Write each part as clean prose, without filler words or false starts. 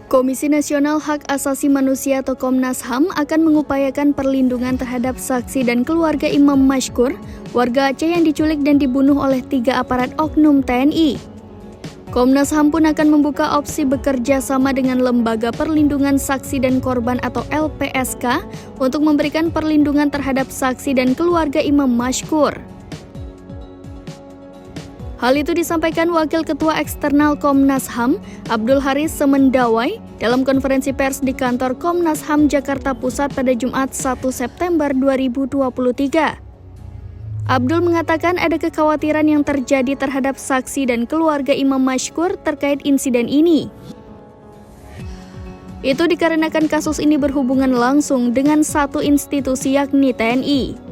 Komisi Nasional Hak Asasi Manusia atau Komnas HAM akan mengupayakan perlindungan terhadap saksi dan keluarga Imam Mashkur, warga Aceh yang diculik dan dibunuh oleh 3 aparat oknum TNI. Komnas HAM pun akan membuka opsi bekerja sama dengan Lembaga Perlindungan Saksi dan Korban atau LPSK untuk memberikan perlindungan terhadap saksi dan keluarga Imam Mashkur. Hal itu disampaikan Wakil Ketua Eksternal Komnas HAM, Abdul Haris Semendawai, dalam konferensi pers di kantor Komnas HAM Jakarta Pusat pada Jumat 1 September 2023. Abdul mengatakan ada kekhawatiran yang terjadi terhadap saksi dan keluarga Imam Mashkur terkait insiden ini. Itu dikarenakan kasus ini berhubungan langsung dengan satu institusi yakni TNI.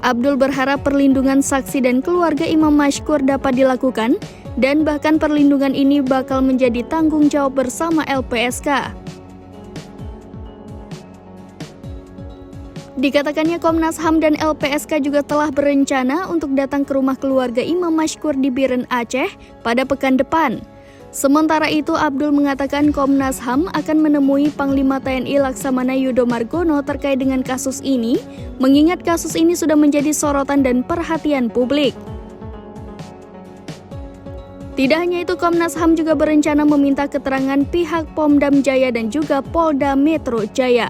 Abdul berharap perlindungan saksi dan keluarga Imam Mashkur dapat dilakukan dan bahkan perlindungan ini bakal menjadi tanggung jawab bersama LPSK. Dikatakannya Komnas HAM dan LPSK juga telah berencana untuk datang ke rumah keluarga Imam Mashkur di Biren, Aceh pada pekan depan. Sementara itu, Abdul mengatakan Komnas HAM akan menemui Panglima TNI Laksamana Yudo Margono terkait dengan kasus ini, mengingat kasus ini sudah menjadi sorotan dan perhatian publik. Tidak hanya itu, Komnas HAM juga berencana meminta keterangan pihak Pom Dam Jaya dan juga Polda Metro Jaya.